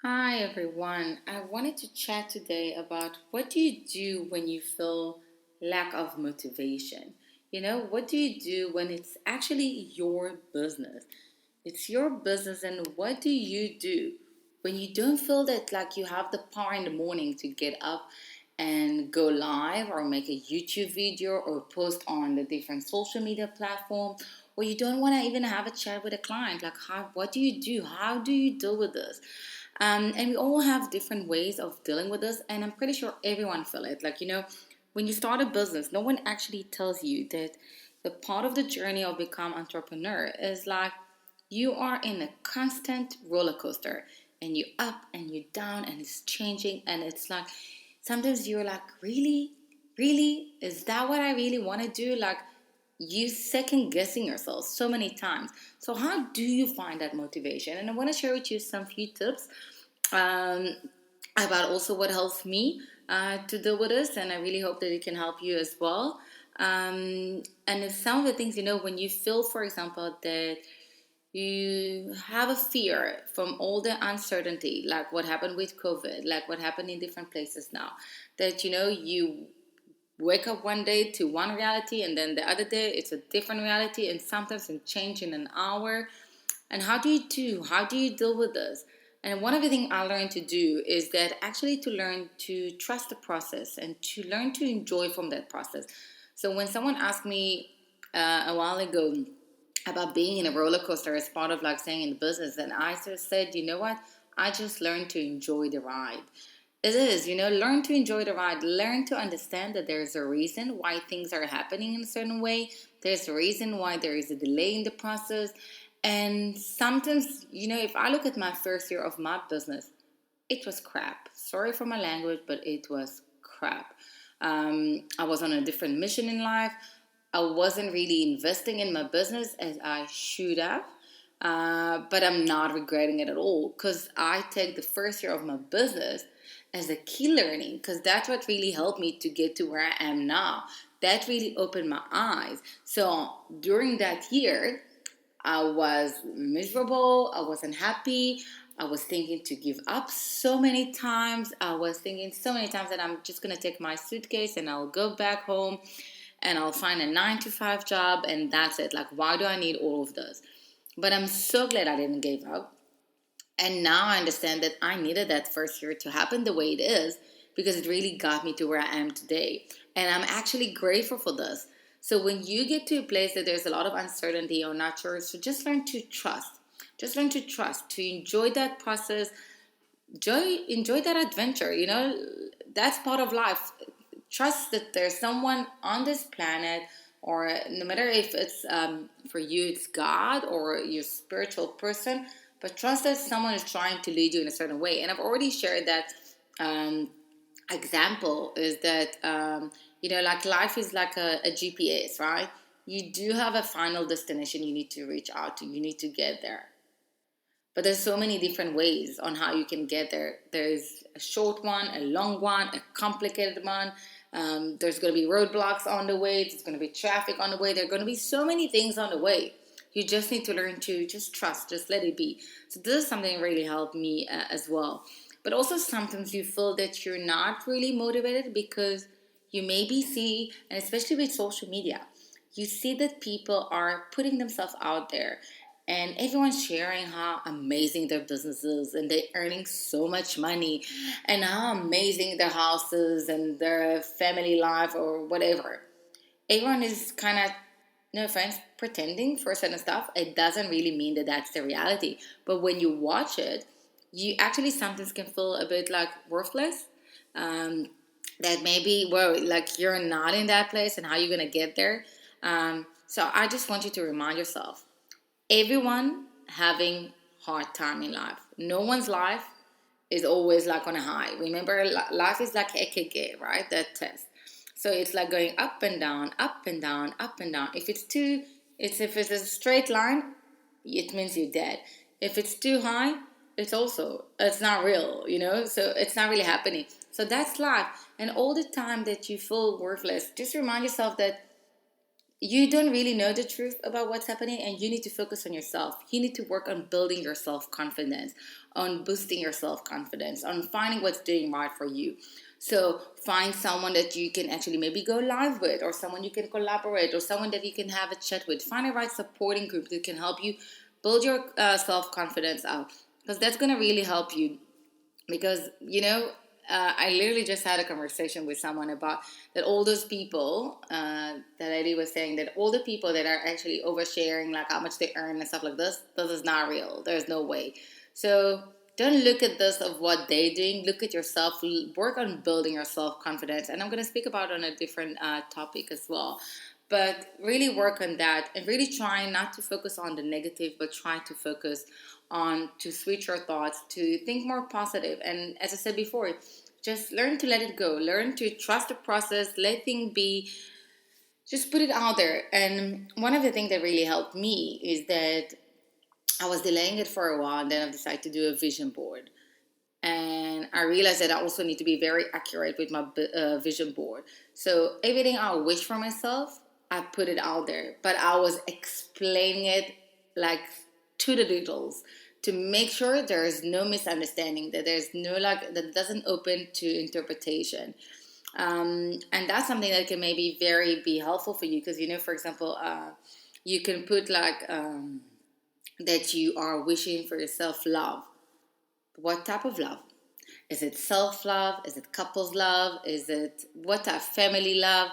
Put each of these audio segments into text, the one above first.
Hi everyone. I wanted to chat today about what do you do when you feel lack of motivation? What do you do when it's actually your business? It's your business, and what do you do when you don't feel that like you have the power in the morning to get up and go live or make a YouTube video or post on the different social media platform, or you don't want to even have a chat with a client? Like, what do you do? How do you deal with this? And we all have different ways of dealing with this, and I'm pretty sure everyone feel it. When you start a business, no one actually tells you that the part of the journey of become entrepreneur is like you are in a constant roller coaster, and you up and you down, and it's changing, and it's like sometimes you're like, really, is that what I really want to do? Like, you second guessing yourself so many times. So how do you find that motivation? And I want to share with you some few tips um, about also what helps me to deal with this, and I really hope that it can help you as well. And if some of the things, when you feel, for example, that you have a fear from all the uncertainty, like what happened with COVID, like what happened in different places now, that you wake up one day to one reality, and then the other day it's a different reality, and sometimes it change in an hour. And how do you deal with this? And one of the things I learned to do is that actually to learn to trust the process and to learn to enjoy from that process. So when someone asked me a while ago about being in a roller coaster as part of like staying in the business, and I just said, you know what? I just learned to enjoy the ride. It is, learn to enjoy the ride. Learn to understand that there's a reason why things are happening in a certain way. There's a reason why there is a delay in the process. And sometimes, if I look at my first year of my business, it was crap. Sorry for my language, but it was crap. I was on a different mission in life. I wasn't really investing in my business as I should have. But I'm not regretting it at all, because I take the first year of my business as a key learning, because that's what really helped me to get to where I am now. That really opened my eyes. So during that year, I was miserable. I wasn't happy. I was thinking to give up so many times. I was thinking so many times that I'm just going to take my suitcase and I'll go back home and I'll find a 9 to 5 job, and that's it. Like, why do I need all of this? But I'm so glad I didn't give up. And now I understand that I needed that first year to happen the way it is, because it really got me to where I am today. And I'm actually grateful for this. So when you get to a place that there's a lot of uncertainty or not sure, so just learn to trust. Just learn to trust, to enjoy that process, enjoy that adventure. That's part of life. Trust that there's someone on this planet, or no matter if it's for you it's God or your spiritual person, but trust that someone is trying to lead you in a certain way. And I've already shared that um, example is that like life is like a GPS, right? You do have a final destination you need to reach out to, you need to get there, but there's so many different ways on how you can get there. There's a short one, a long one, a complicated one. There's going to be roadblocks on the way. There's going to be traffic on the way. There are going to be so many things on the way. You just need to learn to just trust, just let it be. So this is something that really helped me as well. But also sometimes you feel that you're not really motivated because you maybe see, and especially with social media, you see that people are putting themselves out there, and everyone's sharing how amazing their business is, and they're earning so much money, and how amazing their house is and their family life or whatever. Everyone is kind of, no offense, pretending for certain stuff. It doesn't really mean that that's the reality, but when you watch it, you actually sometimes can feel a bit like worthless. um, that maybe, well, like you're not in that place, and how you're gonna get there. So I just want you to remind yourself, everyone having hard time in life. No one's life is always like on a high. Remember, life is like EKG, right? That test. So it's like going up and down, up and down, up and down. If it's a straight line, it means you're dead. If it's too high, it's not real. So it's not really happening. So that's life. And all the time that you feel worthless, just remind yourself that you don't really know the truth about what's happening, and you need to focus on yourself. You need to work on building your self-confidence, on boosting your self-confidence, on finding what's doing right for you. So find someone that you can actually maybe go live with, or someone you can collaborate, or someone that you can have a chat with. Find a right supporting group that can help you build your self-confidence out, because that's going to really help you. Because I literally just had a conversation with someone about that. All those people, that lady was saying that all the people that are actually oversharing like how much they earn and stuff like this is not real. There's no way. So don't look at this of what they're doing. Look at yourself. Work on building your self-confidence, and I'm going to speak about it on a different topic as well. But really work on that, and really try not to focus on the negative, but try to focus on to switch your thoughts, to think more positive. And as I said before, just learn to let it go, learn to trust the process, let things be, just put it out there. And one of the things that really helped me is that I was delaying it for a while, and then I decided to do a vision board. And I realized that I also need to be very accurate with my vision board. So everything I wish for myself, I put it out there, but I was explaining it like to the details, to make sure there is no misunderstanding, that there's no like that doesn't open to interpretation. And that's something that can maybe very be helpful for you, because for example, you can put like that you are wishing for yourself love. What type of love? Is it self love? Is it couples love? Is it what type? Family love?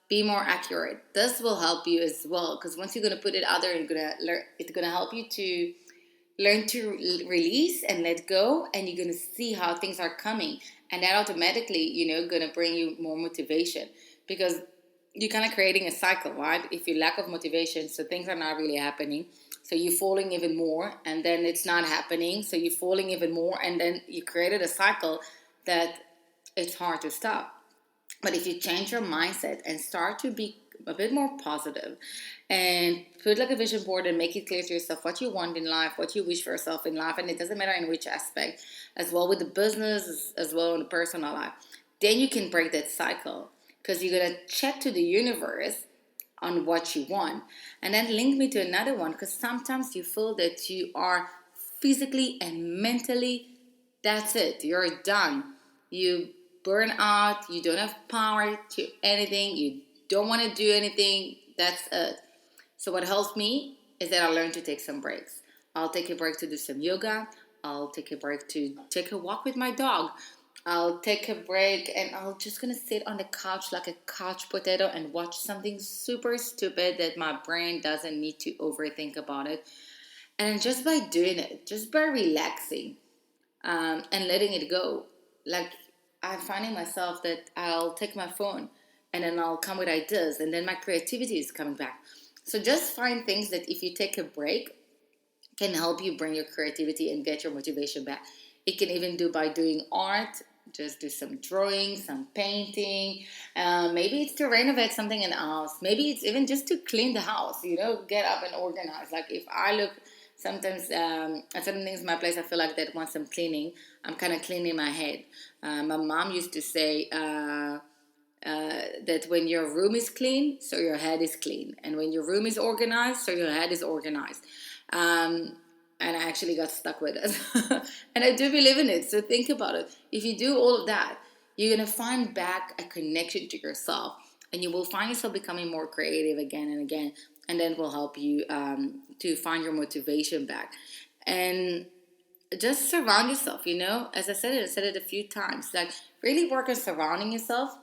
Be more accurate. This will help you as well, because once you're gonna put it out there, you're gonna learn. It's gonna help you to learn to release and let go, and you're gonna see how things are coming, and that automatically, gonna bring you more motivation, because you're kind of creating a cycle, right? If you lack of motivation, so things are not really happening, so you're falling even more, and then it's not happening, so you're falling even more, and then you created a cycle that it's hard to stop. But if you change your mindset and start to be a bit more positive, and put like a vision board and make it clear to yourself what you want in life, what you wish for yourself in life, and it doesn't matter in which aspect, as well with the business as well in the personal life, then you can break that cycle, because you're going to check to the universe on what you want. And then link me to another one, because sometimes you feel that you are physically and mentally, that's it, you're done. You burn out, you don't have power to anything, you don't want to do anything, that's it. So what helps me is that I learn to take some breaks. I'll take a break to do some yoga. I'll take a break to take a walk with my dog. I'll take a break and I'll just gonna sit on the couch like a couch potato and watch something super stupid that my brain doesn't need to overthink about it. And just by doing it, just by relaxing, and letting it go, like I'm finding myself that I'll take my phone and then I'll come with ideas, and then my creativity is coming back. So just find things that if you take a break can help you bring your creativity and get your motivation back. It can even do by doing art. Just do some drawing, some painting. Maybe it's to renovate something in the house. Maybe it's even just to clean the house. Get up and organize. Like if I look sometimes at certain things in my place, I feel like that once I'm cleaning, I'm kind of cleaning my head. My mom used to say that when your room is clean, so your head is clean, and when your room is organized, so your head is organized. Um, and I actually got stuck with it, and I do believe in it. So think about it. If you do all of that, you're gonna find back a connection to yourself, and you will find yourself becoming more creative again and again, and then will help you to find your motivation back. And just surround yourself, as I said it a few times, like really work on surrounding yourself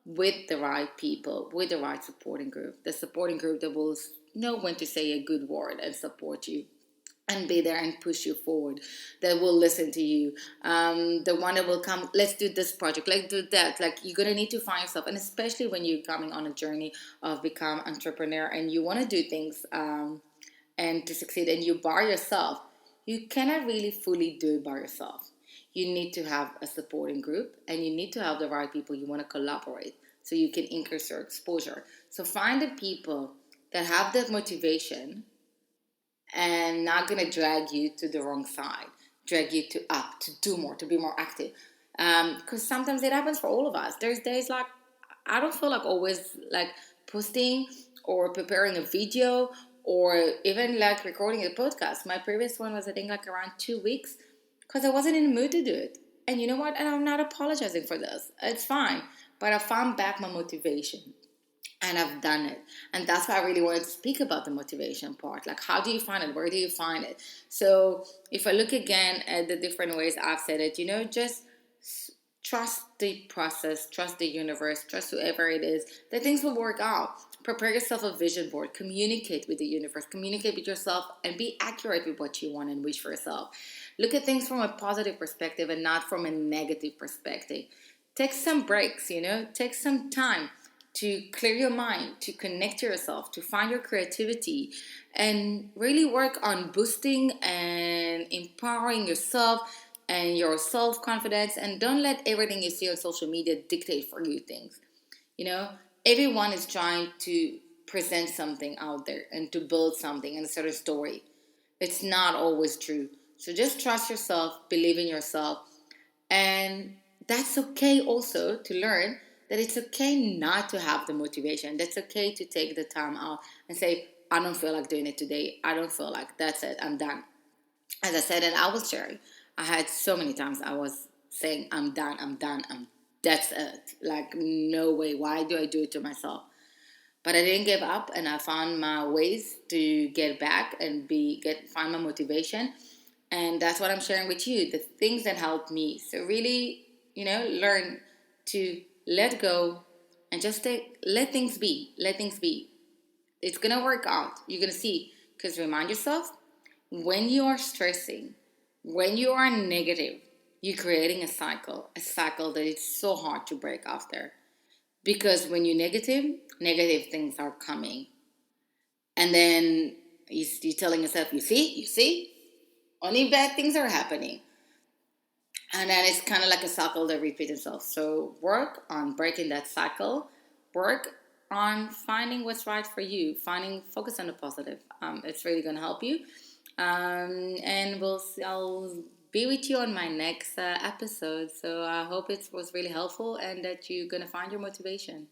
with the right people, with the right supporting group, the supporting group that will know when to say a good word and support you and be there and push you forward, that will listen to you, the one that will come, let's do this project, let's do that. Like you're gonna need to find yourself, and especially when you're coming on a journey of become entrepreneur and you want to do things, and to succeed, and you by yourself, you cannot really fully do it by yourself. You need to have a supporting group, and you need to have the right people you want to collaborate, so you can increase your exposure. So find the people that have that motivation and not going to drag you to the wrong side, drag you to up, to do more, to be more active. Because sometimes it happens for all of us. There's days like I don't feel like always like posting or preparing a video or even like recording a podcast. My previous one was, I think, like around 2 weeks because I wasn't in the mood to do it. And you know what? And I'm not apologizing for this. It's fine. But I found back my motivation and I've done it. And that's why I really wanted to speak about the motivation part. Like, how do you find it? Where do you find it? So, if I look again at the different ways I've said it, just trust the process, trust the universe, trust whoever it is, that things will work out. Prepare yourself a vision board, communicate with the universe, communicate with yourself, and be accurate with what you want and wish for yourself. Look at things from a positive perspective and not from a negative perspective. Take some breaks, take some time to clear your mind, to connect to yourself, to find your creativity, and really work on boosting and empowering yourself and your self confidence. And don't let everything you see on social media dictate for you things. You know, everyone is trying to present something out there and to build something and a certain story. It's not always true. So just trust yourself, believe in yourself, and that's okay also to learn that it's okay not to have the motivation. That's okay to take the time out and say, I don't feel like doing it today. I don't feel like that's it. I'm done. As I said, and I was sharing, I had so many times I was saying, I'm done, that's it. Like, no way. Why do I do it to myself? But I didn't give up, and I found my ways to get back and find my motivation. And that's what I'm sharing with you, the things that helped me. So really, learn to let go and just let things be. Let things be. It's gonna work out. You're gonna see. Because remind yourself, when you are stressing, when you are negative, you're creating a cycle that it's so hard to break after. Because when you're negative, negative things are coming. And then you're telling yourself, you see, only bad things are happening. And then it's kind of like a cycle that repeats itself. So work on breaking that cycle. Work on finding what's right for you. Focus on the positive. It's really going to help you. And I'll be with you on my next episode. So I hope it was really helpful and that you're going to find your motivation.